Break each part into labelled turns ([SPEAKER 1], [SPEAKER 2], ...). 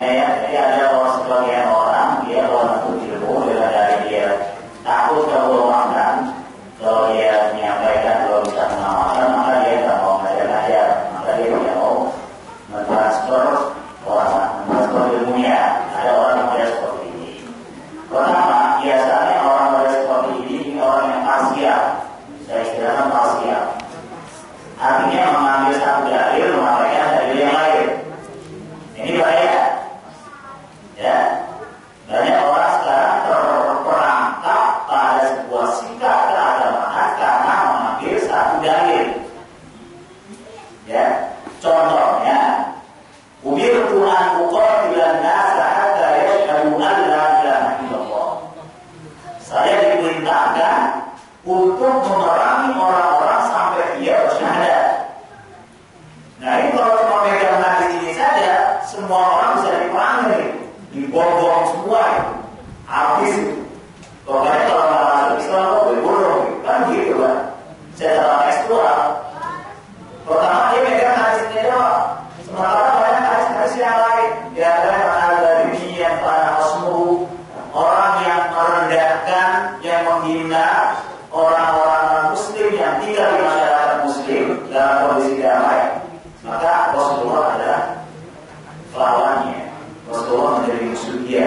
[SPEAKER 1] Ya, jadi ada sebagian orang dia kalau menuntut ilmu dari dia takut kebohongan, kalau dia menyampaikan kalau bisa mengamalkan maka dia tidak mau ngajar, maka dia tidak mau mentransfer ilmunya. Ada orang yang model seperti ini. Pertama, biasanya orang model seperti ini orang yang parsial. Saya istilahkan parsial. Artinya mengambil satu dalil memakaikan dalil yang lain. Ini bahaya. Ya, banyak orang sekarang terperangkap pada sebuah sikap keagamaan karena mengambil satu dalil. Ya, contohnya, umirtu an uqatilan nasa hatta yashhadu an la ilaha illallah. Saya diperintahkan untuk memerangi orang-orang sampai dia bersyahadat. Nah, ini kalau cuma megang hadis ini saja, semua orang bisa diperangi. Dibobong semua itu habis itu. Pokoknya kalau nggak masuk Islam kok boleh bodoh kan gitu kan. Secara tekstual pertama dia megang hadis ini doang, sementara banyak hadis-hadis yang lain. Ya ada ini yang para osmu, orang yang merendahkan, yang menghina orang-orang muslim yang tinggal di masyarakat muslim dalam kondisi damai, maka Rasulullah adalah lawannya. Rasulullah menjadi musuh dia.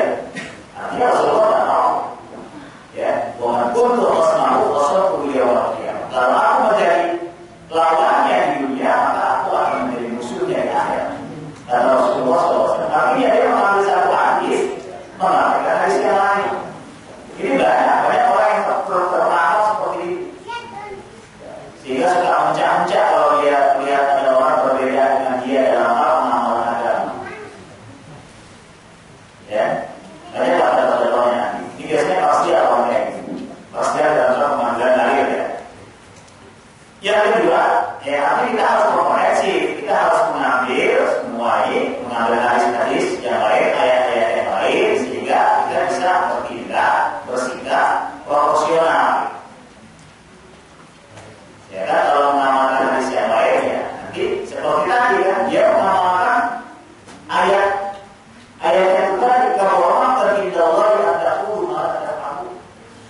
[SPEAKER 1] Artinya Rasulullah tidak mau. Ya, bahwa untuk Rasulullah beliau wakilnya. Kalau aku menjadi lawannya di dunia, maka aku akan menjadi musuhnya di akhirat. Kata Rasulullah SAW. Artinya dia mengambil satu hadis, mengambil hadis yang lain. Ini banyak orang yang terperangkap seperti ini. Sehingga suka mencak-mencak kalau dia lihat ada orang berbeda dengan dia dalam hal pengamalan agama. Ya, banyak kata-katanya nanti. Ini biasanya pasti orang kayak gitu. Pasti ada dalam pemanggilan dalil ya. Yang kedua, ya tapi kita harus berkoreksi. Kita harus mengambil, mengambil hadis-hadis yang lain, ayat-ayat yang lain, sehingga kita bisa bertindak, bersikap proporsional. Ya kan, kalau mengamalkan hadis yang lain ya, nanti seperti tadi kan, dia mengamalkan ayat yang tadi, kalau orang terindah Allah yang tak puluh malah tidak tahu.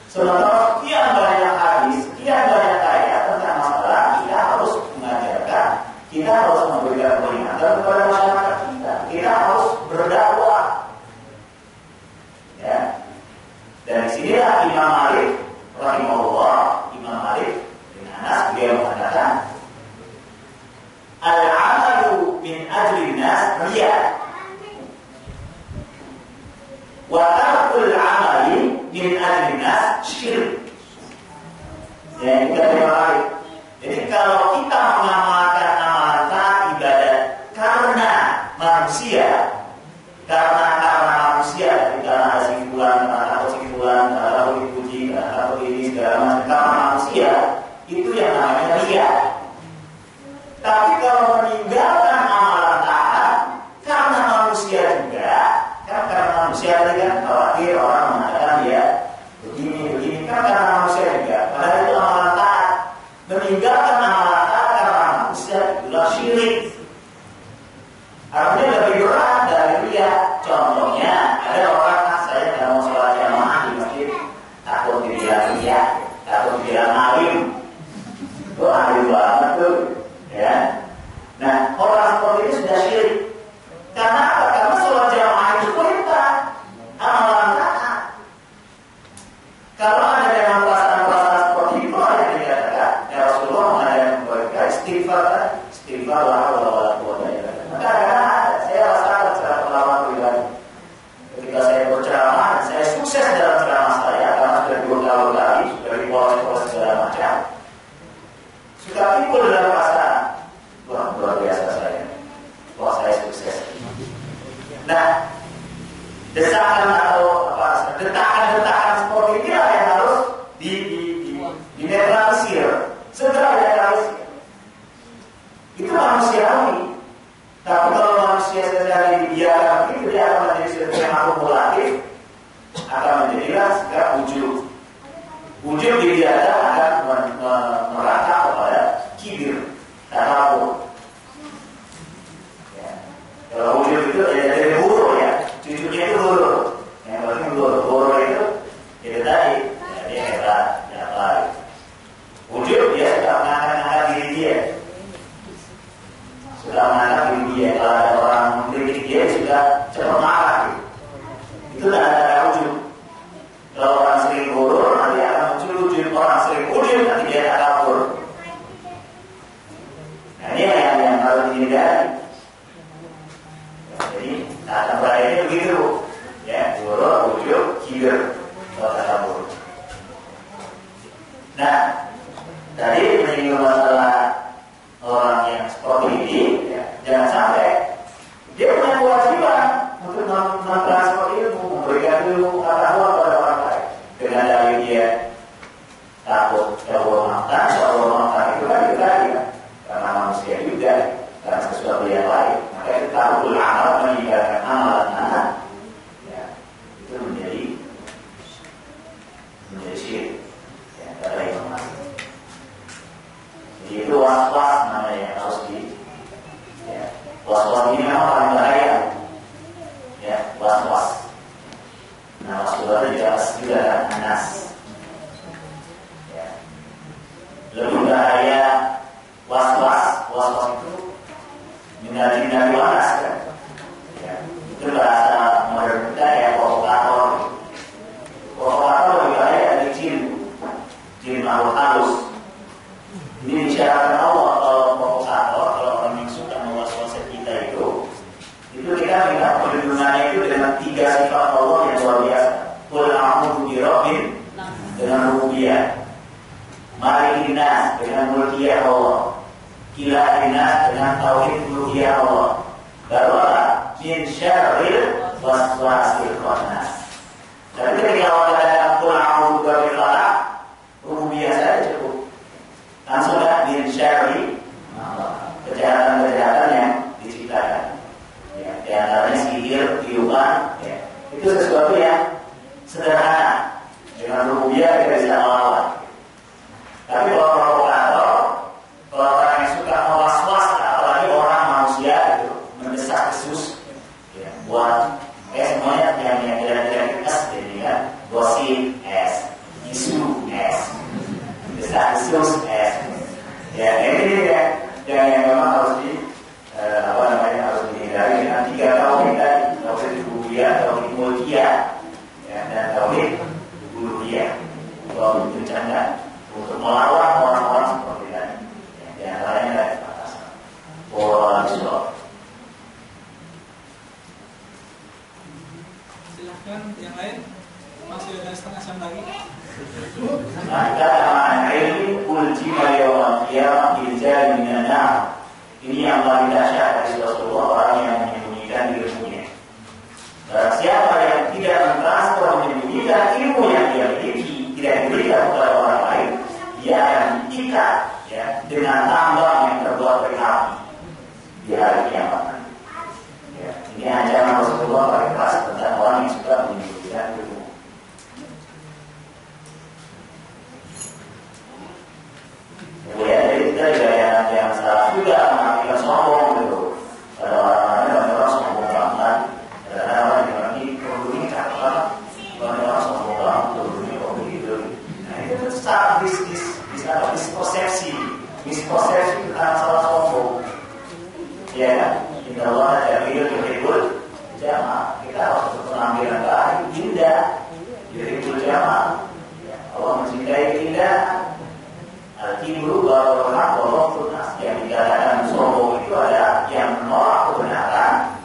[SPEAKER 1] Sementara sekian banyak hadis, sekian banyak ayat tentang masalah, kita harus mengajarkan, kita harus memberikan peringatan kepada masyarakat kita. Kita harus berdakwah. Ya. Dan disinilah Imam Malik rahimahullah, Imam Malik bin Anas, beliau mengatakan, al-amalu min ajli nas riya. Wa tarkul amali min ajli nas syirik. Ya, ini kata Imam Malik. Jadi kalau kita mengamalkan amalan ibadat karena manusia, karena manusia, karena ada simpulan, karena takut dipuji, karena takut ini segala macam, karena manusia, itu yang namanya riya. Tapi kalau meninggalkan amalan taat karena manusia juga, kan karena manusia tadi kan khawatir orang mengatakan dia begini kan karena manusia juga. Padahal itu amalan taat. Meninggalkan amalan taat karena manusia itulah syirik. Artinya lebih berat dari dia. Contohnya ada orang saya tidak mau sholat jamaah di masjid, takut dibilang dia, takut dibilang alim. Itu alim banget tuh, ya. Nah orang seperti itu sudah syirik. Karena apa? Karena sholat jamaah itu perintah, amalan taat. Kalau ada yang perasaan seperti itu, ada yang dikatakan, ya Rasulullah mengadakan kebaikan, istighfar la haula wala quwwata illa billah. Maka ada, saya rasakan secara pengalaman pribadi. Ketika saya berceramah, saya sukses dalam ceramah saya karena sudah 2 kali, sudah diproses segala macam. Suka timbul dalam perasaan, wah luar biasa saya. Wah saya sukses. Nah, desakan atau apa, detakan seperti ini yang harus dinetralisir, segera dinetralisir. Itu manusiawi. Tapi kalau manusia sedang dibiarkan itu, dia akan menjadi sesuatu yang akumulatif, akan menjadilah segera ujub. Ujub dibiarkan akan merata kepada kibir, takabur. Ya. Kalau ujub itu dari buruk ya. ujub nanti dia takabur. Nah ini yang harus dihindari. Jadi tata bahayanya begitu, ya, guru, ujub, kibir, atau takabur. Nah, tadi menyinggung masalah orang yang seperti ini, ya, jangan sampai dia punya kewajiban untuk memtransfer ilmu, memberikan ilmu pengetahuan kepada orang lain. Dengan dalih dia takut Allah makan, itu kan juga ya, karena manusia juga, karena sesuatu yang lain. Maka itu takut amal meninggalkan amalan ya, itu menjadi syirik. Kata Imam Malik. Jadi itu was-was namanya yang harus was-was ini memang paling bahaya. Ya, was-was. Nah, was-was itu juga kan anas. Ya. Lebih bahaya was-was itu menjadi wanas kan. Ya. Itu bahasa modern kita ya provokator. Provokator lebih bahaya dari jin halus. Ini disyaratkan Allah kalau provokator, kalau orang yang suka mewas-waskan kita itu kita minta perlindungannya itu dengan 3 sifat Allah yang luar biasa. Qul a'udzu birabbin dengan rububiyah, Malikin nas dengan mulkiyah Allah, Ilahin nas dengan tauhid uluhiyah Allah. Baru apa? Min syarril waswasil khannas. Tapi ketika Allah katakan qul a'udzu birabbil falaq, rububiyah saja cukup. Langsung dah min syarri kejahatan-kejahatan yang diciptakan. Ya, di antaranya sihir, tiupan, ya. Itu sesuatu yang sederhana. Dengan rububiyah kita bisa melawan. Tapi kalau provokator, kalau orang yang suka mewas-was, apalagi orang manusia itu mendesak-desus, ya, buat semuanya yang tidak S, jadi kan gosip S, isu S, desak-desus S. Ya ini yang memang harus harus dihindari dengan 3 tauhid tadi, tauhid rububiyah, tauhid mulkiyah, ya, dan tauhid uluhiyah. Kalau bercanda untuk melawan orang-orang seperti tadi, ya, di antaranya dari batasan.
[SPEAKER 2] Silahkan yang lain, masih ada setengah jam lagi.
[SPEAKER 1] Maka aman ilmi ulji mayawam qiyamah ilja minana. Ini yang paling dahsyat dari Rasulullah, orang yang menyembunyikan ilmunya. Barang siapa yang tidak mentransfer menyembunyikan ilmu yang dia miliki, tidak diberikan kepada orang lain, dia akan diikat, ya, dengan tambang yang terbuat dari api di hari kiamat. Ya, ini ancaman Rasulullah paling keras tentang orang yang suka menyembunyikan ilmu. Ya, jadi kita juga yang salah juga mengakibatkan sombong gitu. Pada orang-orang sombong banget. Kadang-kadang orang yang lagi produksi katakan orang sombong banget, produksi kok begitu. Nah itu secara mispersepsi tentang masalah sombong. Ya kan? Inna Allah jamil yuhibbul jamaah. Kita harus penampilan baik, indah, yuhibbul jamaah. Allah mencintai keindahan. Al-kibru baru hak Allah tunas. Yang dikatakan sombong itu ada yang menolak kebenaran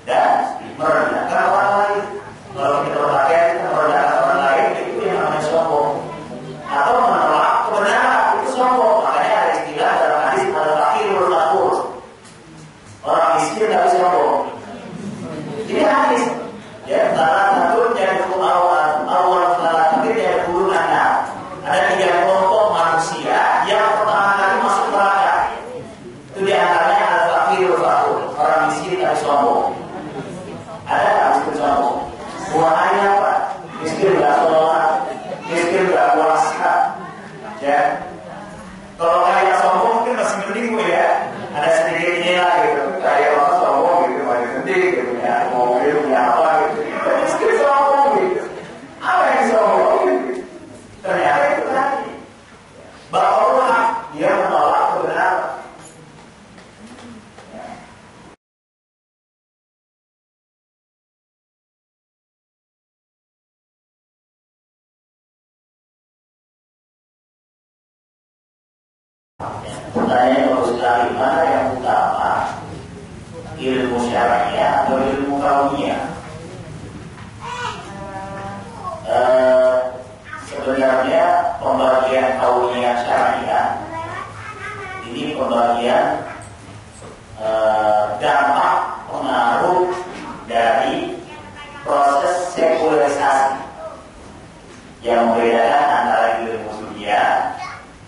[SPEAKER 1] dan merendahkan orang lain. Kalau kita berpakaian kita merendahkan orang lain, itu yang namanya sombong. Atau menolak kebenaran, itu sombong. Makanya ada istilah dalam hadis al-fakirul fakur. Orang miskin tapi sombong. Ini hadis. Ya, salah satu jadi awal salah satu jadi turunan. Ada 3 kelompok manusia yang pertama kali masuk neraka. Itu diantaranya al-fakirul fakur, orang miskin tapi sombong. Ada tak miskin sombong? Buahnya apa? Miskin gak sholat, miskin gak puasa. Ya, kalau kayak sombong mungkin masih mending ya. Ada sedikit nilai gitu. Kayak orang sombong gitu, masih sedih gitu, punya mobil, punya apa gitu. Miskin sombong gitu. Apa yang sombong gitu? Ternyata itu tadi bahwa dia menolak kebenaran. Pertanyaan bagus sekali, mana yang utama, ilmu syar'iah atau ilmu kauniyah? Sebenarnya pembagian kauniyah syar'iah ini pembagian dampak pengaruh dari proses sekularisasi yang membedakan antara ilmu dunia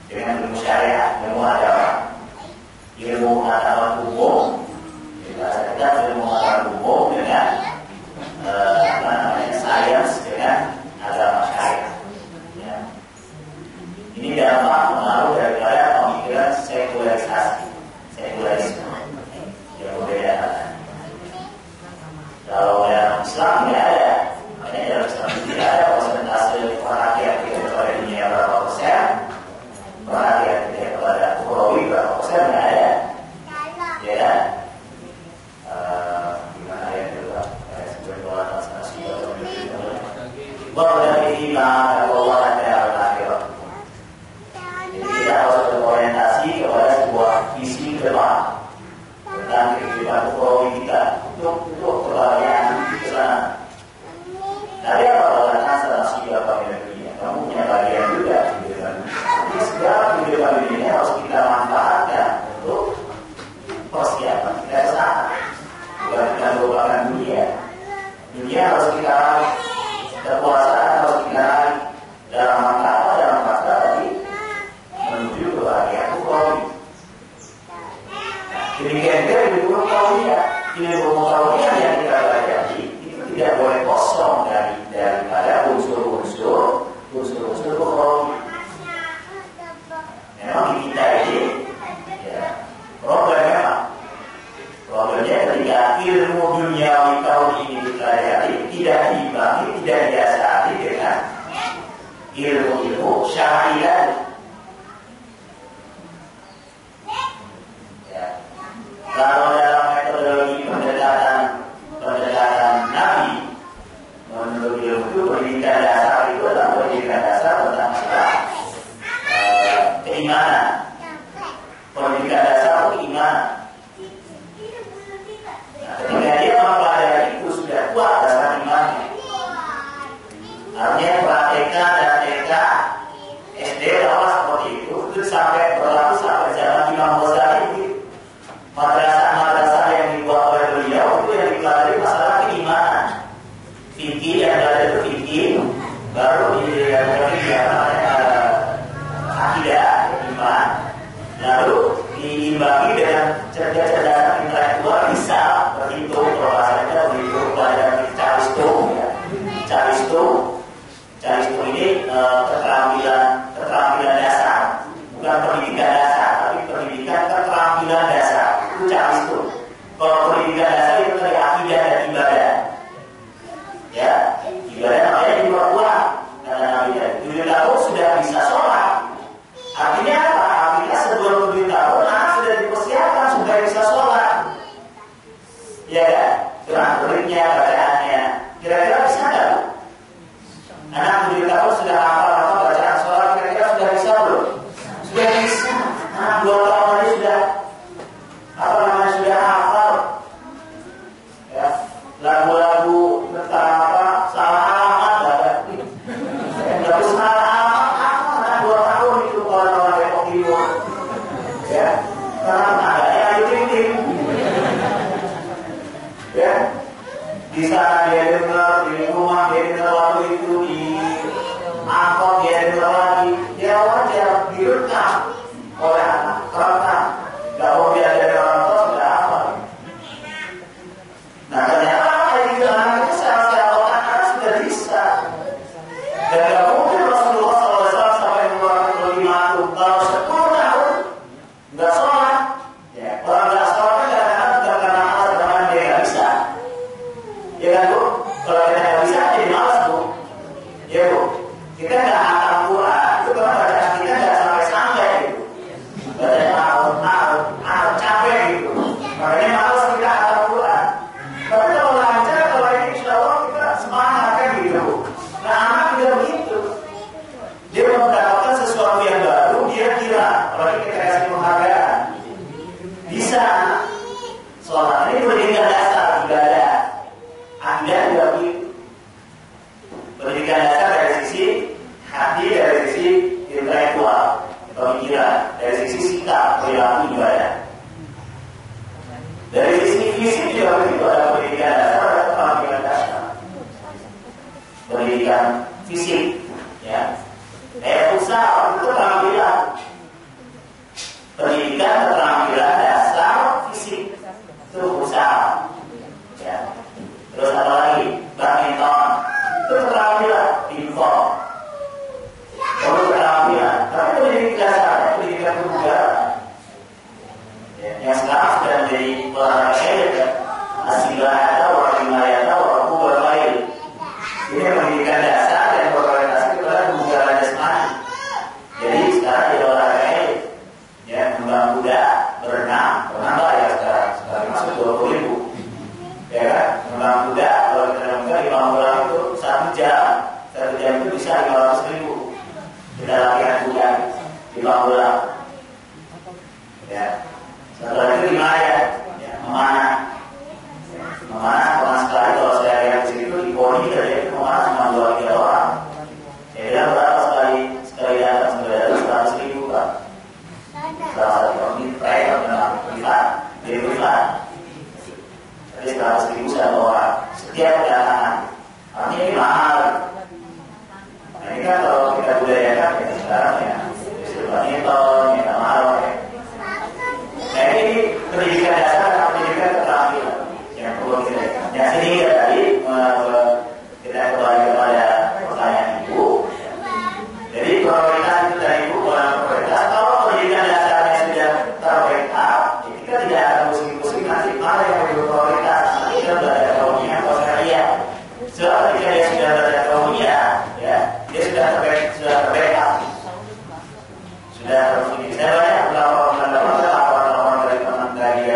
[SPEAKER 1] dengan ilmu syariat, ilmu agama. Ilmu pengetahuan umum, ilmu pengetahuan umum dengan sains dengan agama syariat. Ya. Ini dampak pengaruh daripada pemikiran sekularisasi, sekularisme yang membedakan. Kalau dalam Islam tidak ada, makanya dalam Islam tidak ada persentase rakyat kepada dunia berapa persen, rakyat kepada Ukhrawi berapa persen, tidak ada. Ya, gimana ya itu? Sebagai orang asasi atau berarti Allah ada akhirat. Jadi kita harus berorientasi kepada sebuah visi ke depan tentang kehidupan Ukhrawi kita untuk kebahagiaan ke sana. Tapi apa kalau asasi apa dunia? Kamu punya bagian juga di kehidupan dunia. Segala kehidupan dunia harus kita manfaatkan untuk persiapan kita ke sana. Bukan kita melupakan dunia. Dunia harus kita raih, kekuasaan harus kita raih. Dalam rangka apa? Dalam rangka tadi menuju kebahagiaan Ukhrawi. Demikian juga di ilmu kauniyah. Ilmu kauniyah yang kita pelajari itu tidak boleh kosong daripada unsur-unsur Ukhrawi. Memang di kita ini ya, problemnya ketika ilmu duniawi tahun ini dipelajari tidak diimbangi, tidak didasari dengan ilmu-ilmu syariat. Ya. Kalau dalam metodologi pendekatan Nabi, menurut ilmu itu pendidikan dasar itu adalah pendidikan dasar tentang keimanan. Pendidikan dasar itu keimanan. Nah, ketika dia mempelajari itu sudah kuat dasar imannya. Artinya TK dan TK SD awal seperti itu sampai berlaku sampai zaman Imam Ghazali. Madrasah-madrasah yang dibuat oleh beliau itu yang dipelajari masalah keimanan. Fikih yang ada itu fikih, baru akidah, iman. Lalu diimbangi dengan cerdas-cerdasan intelektual bisa berhitung, bahasanya berhitung pelajaran Caristo, ya. Caristo ini keterampilan dasar, bukan pendidikan dasar, tapi pendidikan keterampilan dasar. Itu Caristo. Kalau pendidikan dasar itu dari akidah dan ibadah. Ya, ibadah namanya diperkuat karena Nabi tadi 7 tahun sudah bisa sholat. Artinya apa? Artinya sebelum 7 tahun anak sudah dipersiapkan supaya bisa sholat. Ya kan? Gerak-geriknya, bacaannya. Kira-kira bisa nggak? Anak 7 tahun sudah hafal bacaan sholat, kira-kira sudah bisa belum? Sudah bisa. Anak 2 tahun aja sudah sudah hafal. Ya, lagu-lagu tentang salah alamat, lagu salah alamat, anak 2 tahun itu kalau Depok Timur, ya, karena adanya Ayu Ting Ting, ya, di sana dia dengar, di rumah dia dengar lagu itu, di angkot dia dengar lagi, dia wajar direkam oleh anak, rekam, nggak mau dia dari orang tua sudah apa? Nah ternyata anak secara otak sudah bisa. Dan tidak mungkin Rasulullah SAW sampai mengeluarkan 5 tahun 10 tahun nggak sholat. Ya, orang nggak sholat kan kadang-kadang bukan karena malas, karena dia nggak bisa. Ya kan Bu? Kalau kita nggak bisa jadi malas Bu. Ya Bu. Kita nggak hafal Quran itu karena bacaan kita nggak sampai gitu. Bacanya pemikiran, dari sisi sikap, perilaku ibadah. Dari sisi fisik juga begitu, ada pendidikan dasar, ada keterampilan dasar. Pendidikan fisik, ya. Usaha itu keterampilan. Pendidikan keterampilan dasar fisik itu usaha, ya. Terus apa lagi? Badminton itu keterampilan, info. Perlu keterampilan. Tapi pendidikan dasar, pendidikan kebugaran, ya, yang sekarang sudah menjadi olahraga elit, ya. Asilahata, warimahata, wakubarmail. Ini pendidikan dasar dan berorientasi kepada kebugaran jasmani. Jadi sekarang jadi olahraga elit, ya, kembang kuda, berenang lah ya sekarang masuk 20.000, ya kan? Kembang kuda kalau kita dengar di Pamulang itu 1 jam itu bisa 500.000. Kita latihan kuda di Pamulang, ya. Setelah itu gimana ya? Memanah sekali. Kalau saya lihat di situ di poni dari itu memanah cuma 2-3 orang. Ya bilang berapa sekali datang 100.000 Pak. Salah satu poni trail memang privat, jadi privat. Jadi 100.000 1 orang setiap kedatangan. Artinya ini mahal. Nah ini kan kalau kita budayakan ya sekarang ya badminton, ya mahal ya. Nah ini pendidikan dasar dan pendidikan keterampilan yang perlu kita. Yang sini ya tadi kita kembali kepada pertanyaan Ibu. Jadi prioritas itu dari Ibu prioritas. Kalau pendidikan dasarnya sudah terbackup, kita tidak akan pusing-pusing nanti mana yang perlu prioritas. Nanti kita belajar kaumnya atau syariah. Sebab ketika dia sudah belajar kaumnya, ya dia sudah terbackup. Sudah terbukti. Saya banyak laporan dari teman dari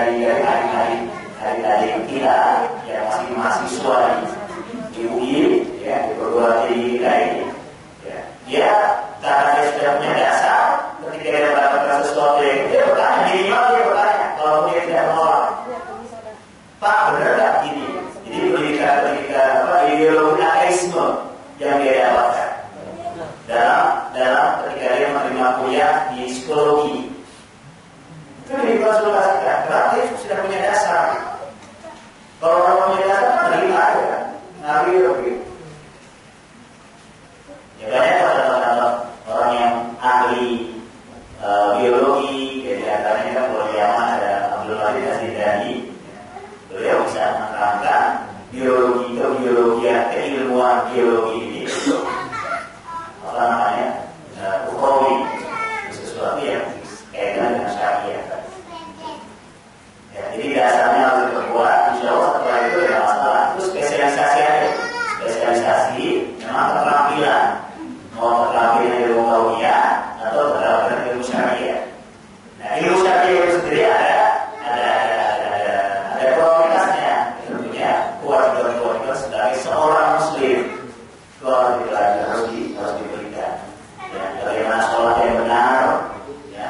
[SPEAKER 1] adik-adik kita yang masih mahasiswa di UI, ya, di perguruan tinggi kita ini, ya. Dia karena dia sudah punya dasar, ketika dia mendapatkan sesuatu yang dia bertanya, minimal dia bertanya, kalau dia tidak menolak, Pak benar nggak ini? Jadi pendidikan ideologi ateisme yang dia dapatkan dalam ketika dia menerima kuliah di psikologi. Itu dikonsultasikan, karena dia sudah punya dasar. Kalau orang punya dasar, menerima aja, ngambil begitu. Ya banyak contoh-contoh orang yang ahli biologi, jadi antaranya kan kalau di Yaman ada Abdul Qadir As-Sidani. Beliau bisa menerangkan biologi, keilmuan biologi ini. Apa namanya? Ukhawi, sesuatu yang kaitan dengan syariah. Ya, jadi dasarnya harus diperkuat. Insya Allah setelah itu ada masalah. Itu spesialisasi aja. Spesialisasi memang keterampilan. Mau keterampilan ilmu kauniyah atau keterampilan ilmu syariah. Nah, ilmu syariah itu sendiri ada prioritasnya. Tentunya kewajiban sebagai seorang muslim itu harus dipelajari, harus diberikan. Ya, bagaimana sholat yang benar, ya,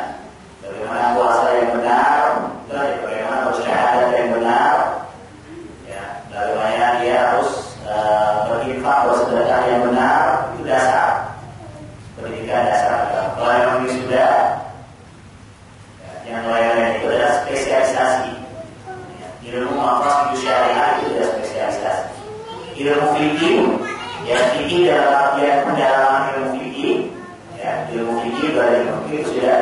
[SPEAKER 1] bagaimana puasa yang benar, dan bagaimana bersyahadat yang benar, ya, bagaimana dia harus berinfak, bersedekah yang benar, itu dasar pendidikan dasar. Kalau yang ini sudah, ya, yang lain itu adalah spesialisasi. Ya, ilmu maqasid syariah itu adalah spesialisasi. Ilmu fikih, ya fikih dalam artian pendalaman ilmu fikih. Ya, ilmu fikih pada ilmu fikih sudah